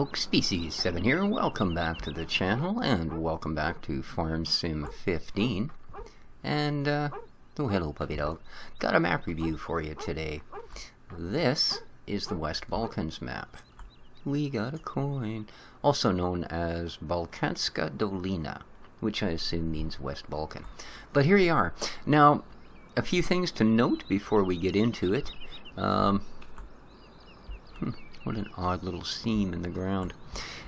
folks, Species7 here. Welcome back to the channel, and welcome back to Farm Sim 15. And, oh, hello, puppy dog. Got a map review for you today. This is the West Balkans map. We got a coin. Also known as Balkanska Dolina, which I assume means West Balkan. But here you are. Now, a few things to note before we get into it. What an odd little seam in the ground.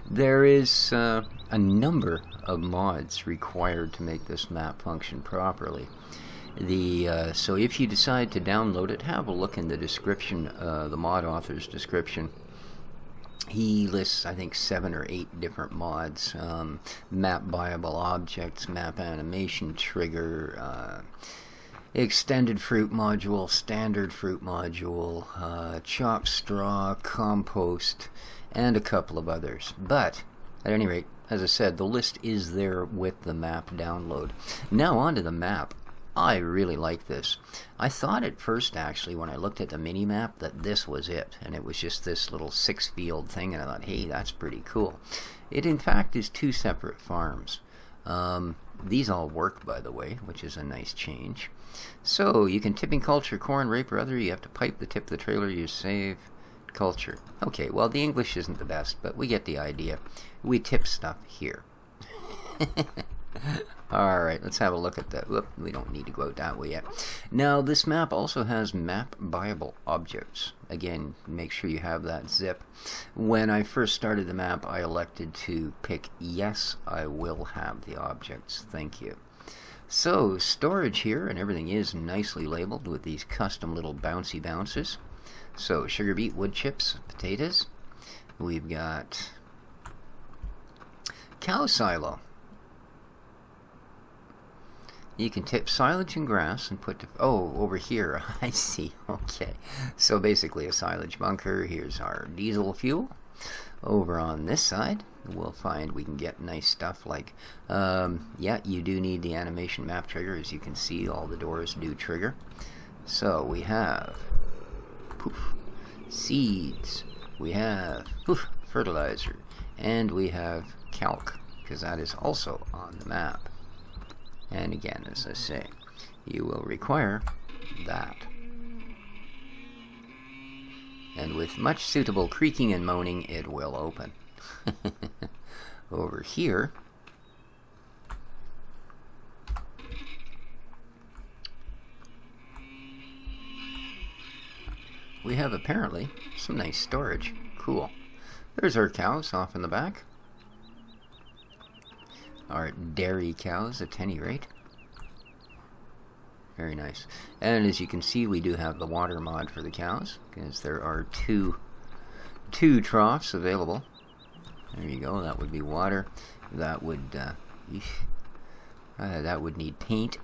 There is a number of mods required to make this map function properly. So if you decide to download it, have a look in the description, the mod author's description. He lists, I think, 7 or 8 different mods. Map Buyable objects, map animation trigger, extended fruit module, standard fruit module, chop straw, compost, and a couple of others. But, at any rate, as I said, the list is there with the map download. Now onto the map. I really like this. I thought at first, actually, when I looked at the mini-map, that this was it, and it was just this little 6-field thing, and I thought, hey, that's pretty cool. It, in fact, is 2 separate farms. These all work, by the way, which is a nice change. So, you can tip in culture, corn, rape, or other. You have to pipe the tip of the trailer, you save culture. Okay, well, the English isn't the best, but we get the idea. We tip stuff here. Alright, let's have a look at that. Whoop, we don't need to go out that way yet. Now, this map also has map buyable objects. Again, make sure you have that zip. When I first started the map, I elected to pick yes, I will have the objects. Thank you. So, storage here, and everything is nicely labeled with these custom little bouncy bounces. So, sugar beet, wood chips, potatoes. We've got cow silo. You can tip silage and grass and put... over here. I see. Okay. So basically a silage bunker. Here's our diesel fuel. Over on this side, we'll find we can get nice stuff like... yeah, you do need the animation map trigger. As you can see, all the doors do trigger. So we have... poof, seeds. We have... poof, fertilizer. And we have calc, because that is also on the map. And again, as I say, you will require that. And with much suitable creaking and moaning, it will open. Over here, we have apparently some nice storage. Cool. There's our cows off in the back. Our dairy cows at any rate. Very nice. And as you can see, we do have the water mod for the cows, because there are two troughs available. There you go. That would be water. That would that would need paint.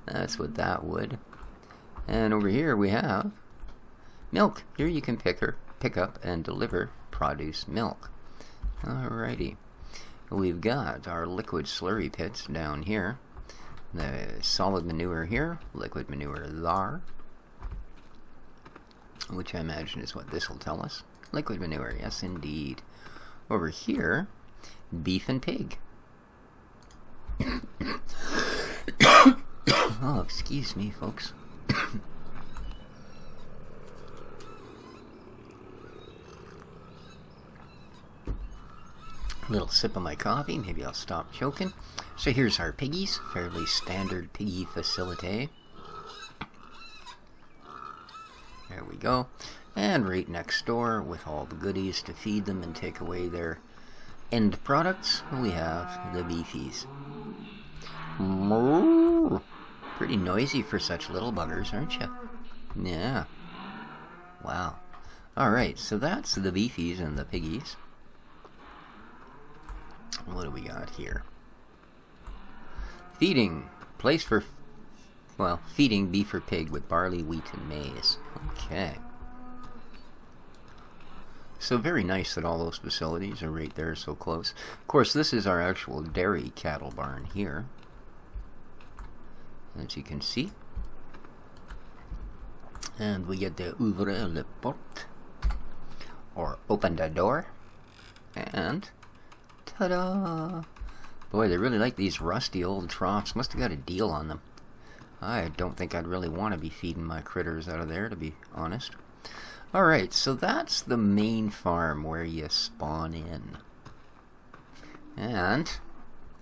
That's what that would. And over here we have milk. Here you can pick up and deliver produce milk. Alrighty. We've got our liquid slurry pits down here. The solid manure here, liquid manure there, which I imagine is what this will tell us. Liquid manure, yes indeed. Over here, beef and pig. Oh, excuse me, folks. Little sip of my coffee, maybe I'll stop choking. So here's our piggies, fairly standard piggy facility. There we go. And right next door, with all the goodies to feed them and take away their end products, we have the beefies. Moo! Pretty noisy for such little buggers, aren't you? Yeah. Wow. Alright, so that's the beefies and the piggies. What do we got here? Feeding. Place for, well, feeding beef or pig with barley, wheat, and maize. Okay. So very nice that all those facilities are right there so close. Of course, this is our actual dairy cattle barn here. As you can see. And we get the ouvre le porte, or open the door. And ta-da! Boy, they really like these rusty old troughs. Must have got a deal on them. I don't think I'd really want to be feeding my critters out of there, to be honest. Alright, so that's the main farm where you spawn in. And,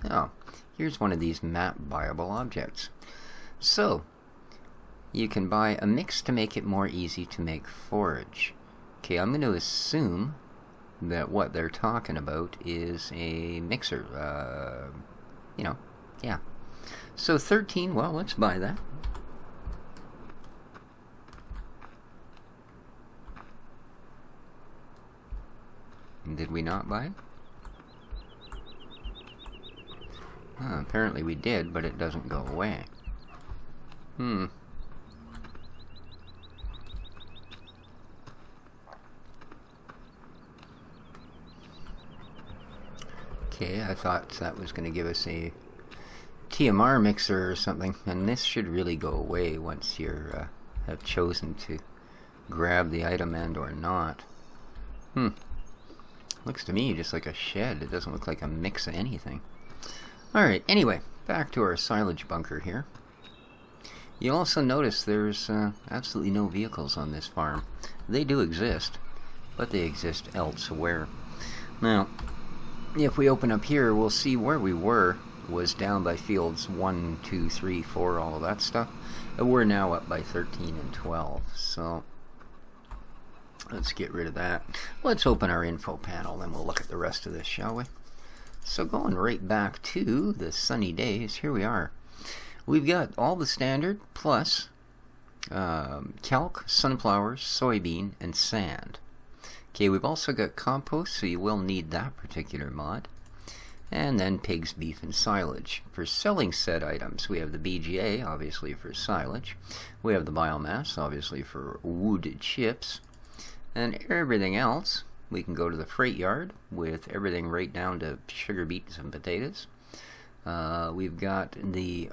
oh, here's one of these map buyable objects. So, you can buy a mix to make it more easy to make forage. Okay, I'm going to assume that what they're talking about is a mixer. You know, yeah. So 13, well, let's buy that. Did we not buy it? Apparently we did, but it doesn't go away. Okay, I thought that was going to give us a TMR mixer or something, and this should really go away once you have chosen to grab the item and or not. Looks to me just like a shed. It doesn't look like a mix of anything. Alright, anyway, back to our silage bunker here. You'll also notice there's absolutely no vehicles on this farm. They do exist, but they exist elsewhere. Now, if we open up here, we'll see where we were was down by fields 1, 2, 3, 4, all of that stuff. And we're now up by 13 and 12, so let's get rid of that. Let's open our info panel, then we'll look at the rest of this, shall we? So going right back to the sunny days, here we are. We've got all the standard plus kelp, sunflowers, soybean, and sand. Okay, we've also got compost, so you will need that particular mod. And then pigs, beef, and silage. For selling said items, we have the BGA, obviously for silage. We have the biomass, obviously for wood chips. And everything else, we can go to the freight yard with everything right down to sugar beets and potatoes. We've got the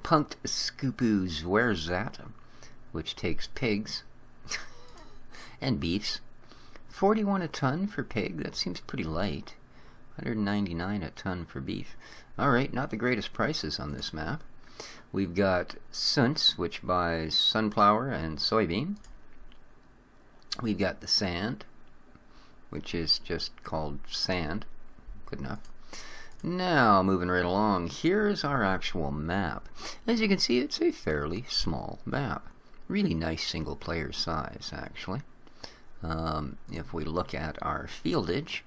Punked Scoopoo Zwerzat, which takes pigs and beefs. 41 a ton for pig, that seems pretty light. 199 a ton for beef. Alright, not the greatest prices on this map. We've got Sunts, which buys sunflower and soybean. We've got the sand, which is just called sand. Good enough. Now, moving right along, here's our actual map. As you can see, it's a fairly small map. Really nice single player size, actually. If we look at our fieldage,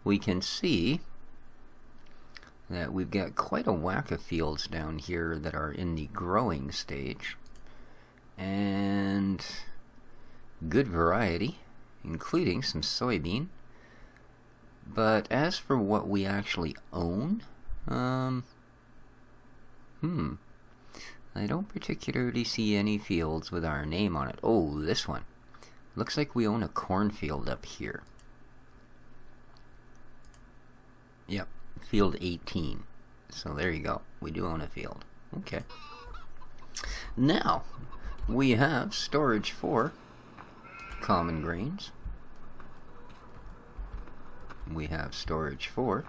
we can see that we've got quite a whack of fields down here that are in the growing stage. And good variety, including some soybean. But as for what we actually own, I don't particularly see any fields with our name on it. Oh, this one. Looks like we own a cornfield up here. Yep, field 18. So there you go. We do own a field. Okay. Now, we have storage for common grains. We have storage for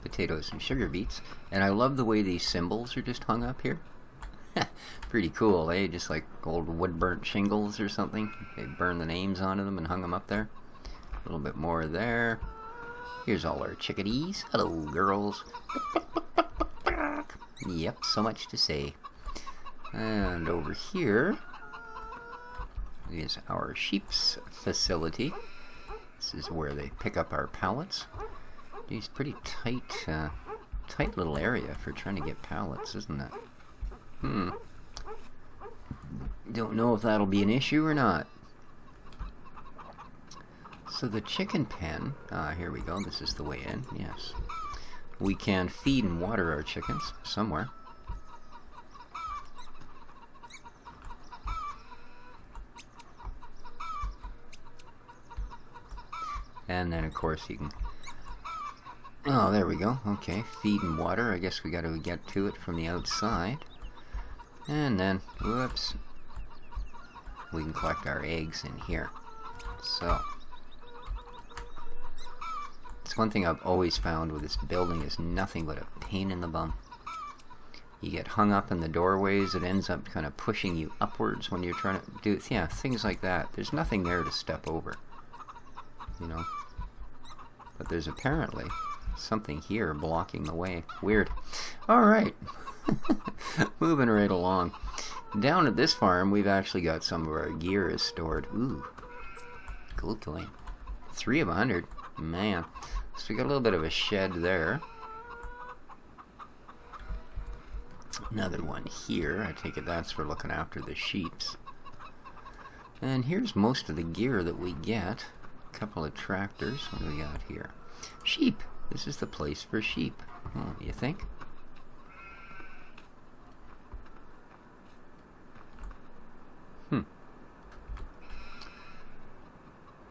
potatoes and sugar beets. And I love the way these symbols are just hung up here. Pretty cool, eh? Just like old wood burnt shingles or something. They burned the names onto them and hung them up there. A little bit more there. Here's all our chickadees. Hello, girls. Yep, so much to say. And over here is our sheep's facility. This is where they pick up our pallets. Geez, pretty tight, tight little area for trying to get pallets, isn't it? Don't know if that'll be an issue or not. So the chicken pen, here we go, this is the way in, yes. We can feed and water our chickens somewhere. And then of course you can, oh there we go, okay, feed and water, I guess we got to get to it from the outside. And then, whoops, we can collect our eggs in here. So, let's go one thing I've always found with this building is nothing but a pain in the bum. You get hung up in the doorways, it ends up kind of pushing you upwards when you're trying to do, yeah, things like that. There's nothing there to step over, you know. But there's apparently something here blocking the way. Weird. Alright. Moving right along. Down at this farm, we've actually got some of our gear is stored. Ooh. Gold coin. 3 of 100. Man. So we got a little bit of a shed there. Another one here. I take it that's for looking after the sheeps. And here's most of the gear that we get. A couple of tractors. What do we got here? Sheep. This is the place for sheep. Oh, you think?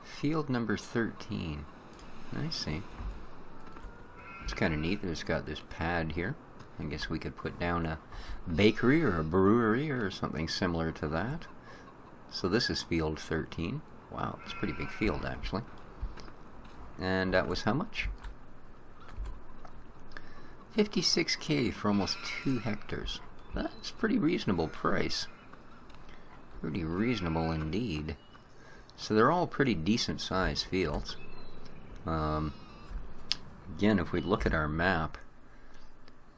Field number 13. I see. It's kind of neat that it's got this pad here. I guess we could put down a bakery or a brewery or something similar to that. So this is field 13. Wow, it's a pretty big field actually. And that was how much? 56K for almost 2 hectares. That's a pretty reasonable price. Pretty reasonable indeed. So they're all pretty decent sized fields. Again, if we look at our map,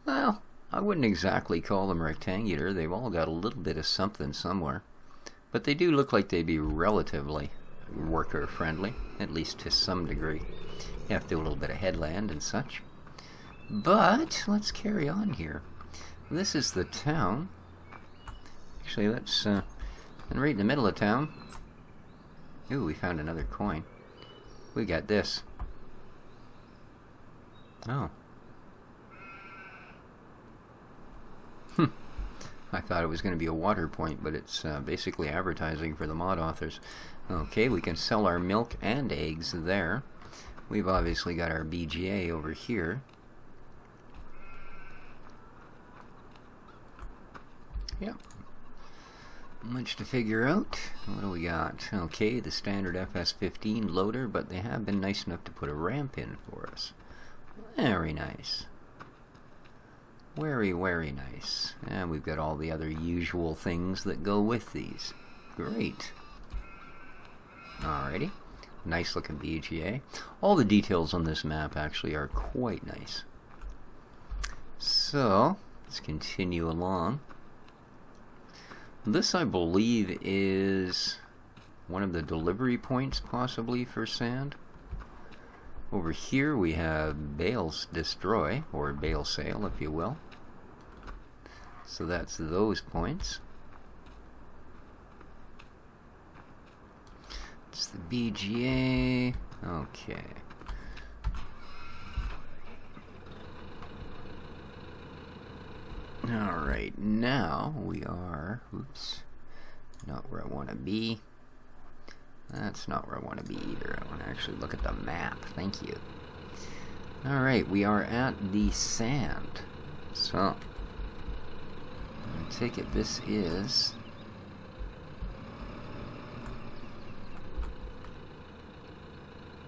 well, I wouldn't exactly call them rectangular. They've all got a little bit of something somewhere. But they do look like they'd be relatively worker friendly, at least to some degree. You have to do a little bit of headland and such. But let's carry on here. This is the town. Actually, that's and right in the middle of town. Ooh, we found another coin. We got this. Oh. I thought it was going to be a water point, but it's basically advertising for the mod authors. Okay, we can sell our milk and eggs there. We've obviously got our BGA over here. Yep. Much to figure out. What do we got? Okay, the standard FS15 loader, but they have been nice enough to put a ramp in for us. Very nice. Very, very nice. And we've got all the other usual things that go with these. Great. Alrighty. Nice looking BGA. All the details on this map actually are quite nice. So, let's continue along. This, I believe, is one of the delivery points, possibly, for sand. Over here we have bales destroy, or bale sale, if you will. So that's those points. It's the BGA. Okay. Alright, now we are, oops, not where I want to be. That's not where I want to be either. I want to actually look at the map. Thank you. Alright, we are at the sand. So, I take it this is...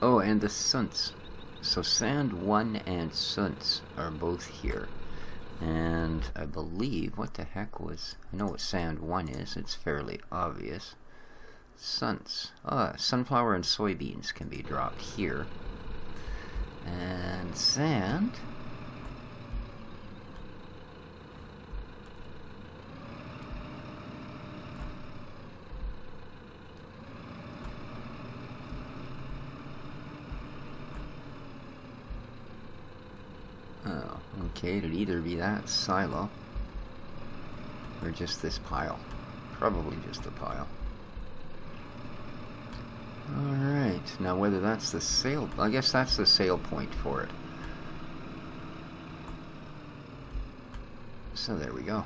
Oh, and the sunts. So sand 1 and sunts are both here. And I believe, what the heck was, I know what sand 1 is, it's fairly obvious. Sunts. Sunflower and soybeans can be dropped here. And sand. Oh, okay, it'd either be that silo or just this pile. Probably just the pile. Alright, now whether that's the sale... I guess that's the sale point for it. So there we go.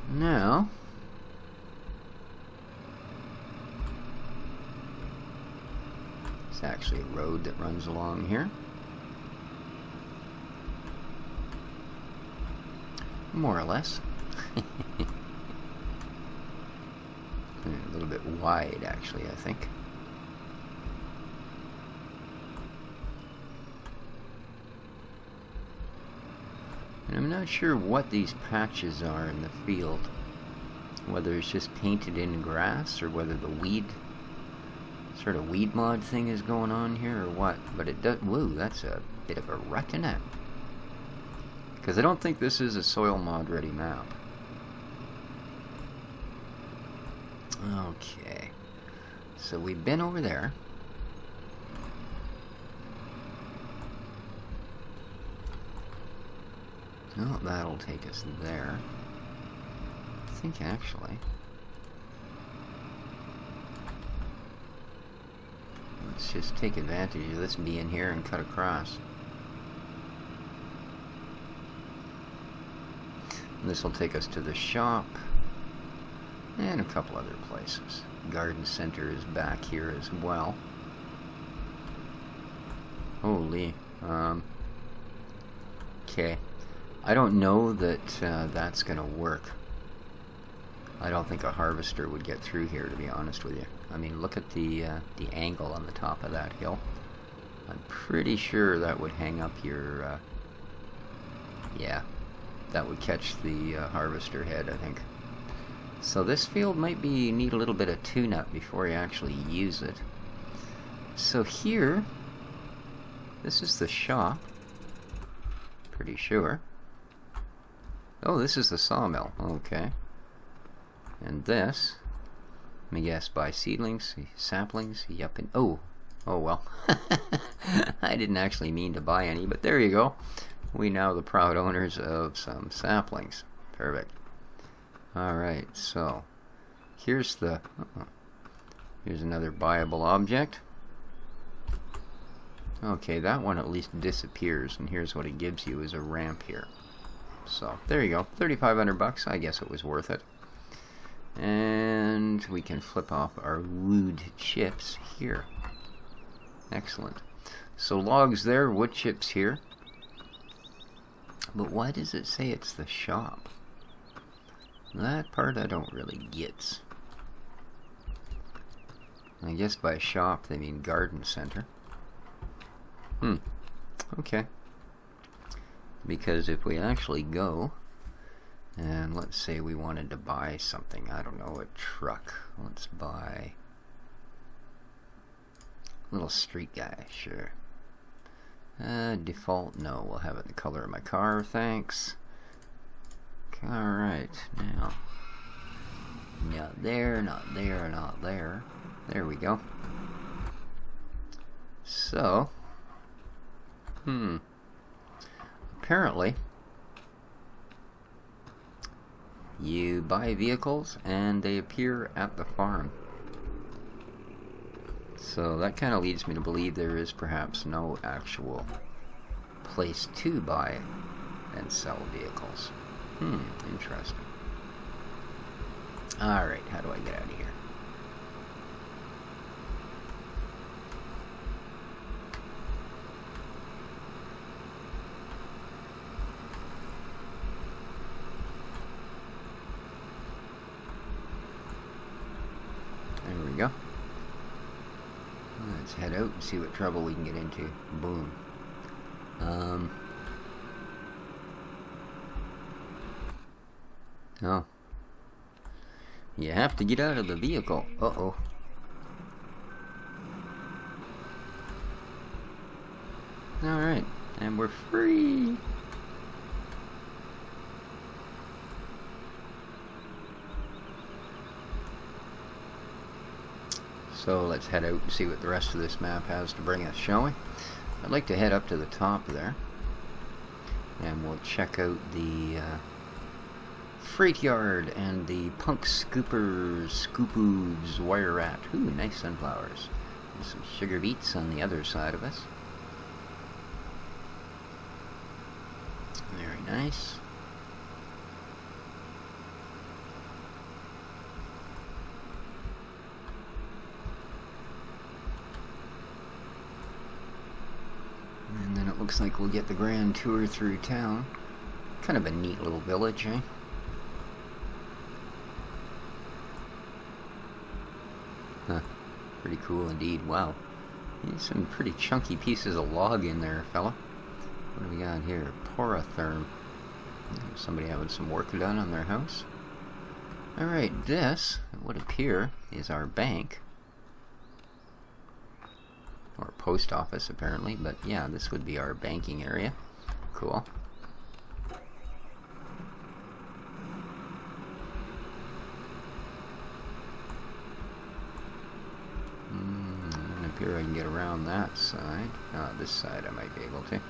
Now... it's actually a road that runs along here. More or less. A little bit wide, actually, I think. And I'm not sure what these patches are in the field. Whether it's just painted in grass, or whether the weed, sort of weed mod thing is going on here, or what. But it does, whoa, that's a bit of a rut in it. Because I don't think this is a soil mod ready map. Okay. So we've been over there. Oh, that'll take us there. I think actually. Let's just take advantage of this being here and cut across. This will take us to the shop and a couple other places. Garden center is back here as well. Holy. Okay. I don't know that that's going to work. I don't think a harvester would get through here, to be honest with you. I mean, look at the angle on the top of that hill. I'm pretty sure that would hang up your... yeah, that would catch the harvester head, I think. So this field might need a little bit of tune-up before you actually use it. So here, this is the shop. Pretty sure. Oh, this is the sawmill. Okay. And this, let me guess, buy seedlings, saplings, yep, and oh well. I didn't actually mean to buy any, but there you go. We now the proud owners of some saplings. Perfect. Alright, so here's the here's another buyable object. Okay, that one at least disappears, and here's what it gives you is a ramp here. So there you go, 3,500 bucks. I guess it was worth it. And we can flip off our wood chips here. Excellent. So logs there, wood chips here. But why does it say it's the shop? That part I don't really get. I guess by shop they mean garden center. Okay. Because if we actually go, and let's say we wanted to buy something, I don't know, a truck. Let's buy a little street guy, sure. Default, no, we'll have it in the color of my car, thanks. Alright, now, not there, not there, not there. There we go. So, apparently, you buy vehicles and they appear at the farm. So that kind of leads me to believe there is perhaps no actual place to buy and sell vehicles. Interesting. Alright, how do I get out of here? There we go. Let's head out and see what trouble we can get into. Boom. Oh. You have to get out of the vehicle. Uh-oh. Alright. And we're free. So let's head out and see what the rest of this map has to bring us, shall we? I'd like to head up to the top there. And we'll check out the freight yard and the punk scoopoos wire rat. Ooh, nice sunflowers. And some sugar beets on the other side of us. Very nice. And then it looks like we'll get the grand tour through town. Kind of a neat little village, eh? Huh. Pretty cool indeed. Wow. There's some pretty chunky pieces of log in there, fella. What do we got here? Porotherm. Somebody having some work done on their house. Alright, this, it would appear, is our bank. Or post office, apparently. But yeah, this would be our banking area. Cool. And up here I can get around that side. This side I might be able to.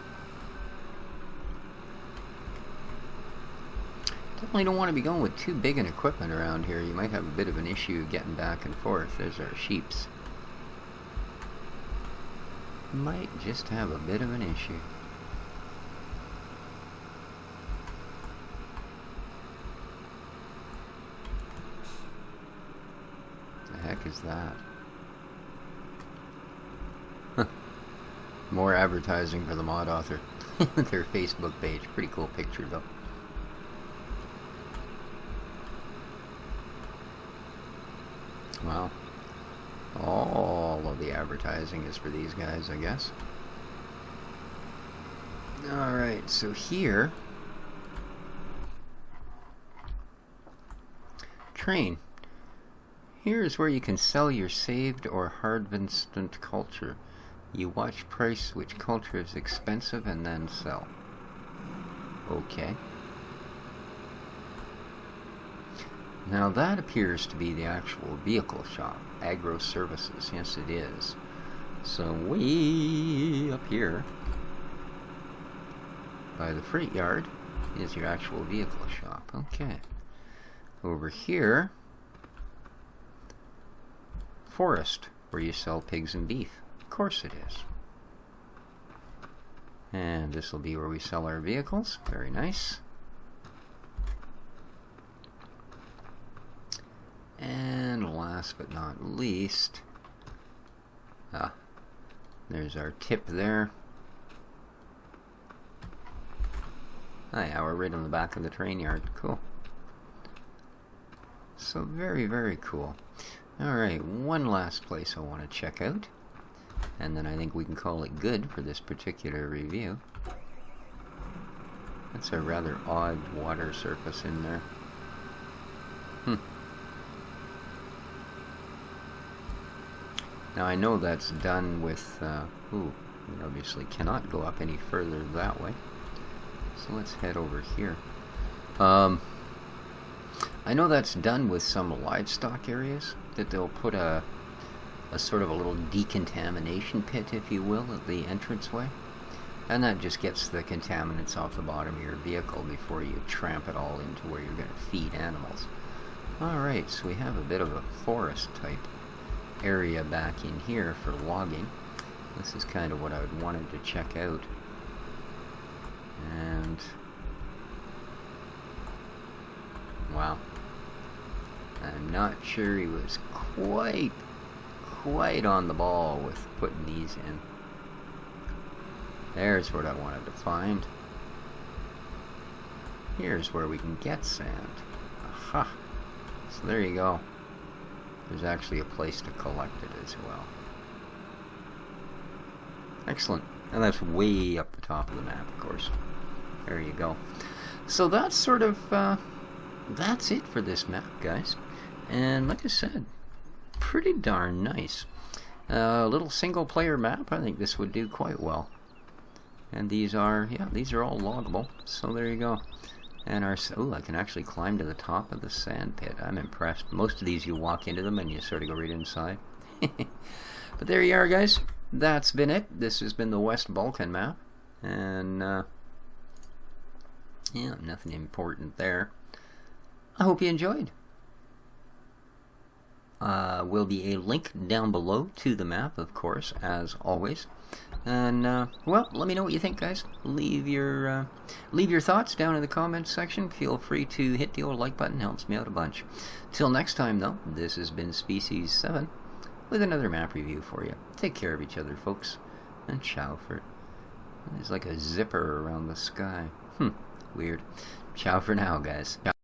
Definitely don't want to be going with too big an equipment around here. You might have a bit of an issue getting back and forth. There's our sheeps. Might just have a bit of an issue. The heck is that? Huh. More advertising for the mod author. Their Facebook page. Pretty cool picture though. Wow. All of the advertising is for these guys, I guess. Alright, so here... Train. Here is where you can sell your saved or harvested culture. You watch price which culture is expensive and then sell. Okay. Now that appears to be the actual vehicle shop. Agro Services, yes it is. So way up here by the freight yard is your actual vehicle shop. Okay. Over here, forest, where you sell pigs and beef. Of course it is. And this will be where we sell our vehicles. Very nice. And last but not least, there's our tip there. Oh yeah, we're right on the back of the train yard. Cool. So very, very cool. Alright, one last place I want to check out. And then I think we can call it good for this particular review. That's a rather odd water surface in there. Now I know that's done with, we obviously cannot go up any further that way. So let's head over here. I know that's done with some livestock areas, that they'll put a sort of a little decontamination pit, if you will, at the entranceway. And that just gets the contaminants off the bottom of your vehicle before you tramp it all into where you're going to feed animals. Alright, so we have a bit of a forest type area back in here for logging. This is kind of what I would wanted to check out. And wow, I'm not sure he was quite on the ball with putting these in. There's what I wanted to find. Here's where we can get sand. Aha. So there you go. There's actually a place to collect it as well. Excellent. And that's way up the top of the map, of course. There you go. So that's sort of, that's it for this map, guys. And like I said, pretty darn nice. A little single player map, I think this would do quite well. And these are, yeah, these are all loggable. So there you go. And our, oh, I can actually climb to the top of the sand pit. I'm impressed. Most of these you walk into them and you sort of go right inside. But there you are, guys. That's been it. This has been the West Balkan map. And, yeah, nothing important there. I hope you enjoyed. Will be a link down below to the map, of course, as always. And well, let me know what you think, guys. Leave your thoughts down in the comments section. Feel free to hit the old like button; helps me out a bunch. Till next time, though, this has been Species 7 with another map review for you. Take care of each other, folks, and ciao for. There's like a zipper around the sky. Weird. Ciao for now, guys. Ciao.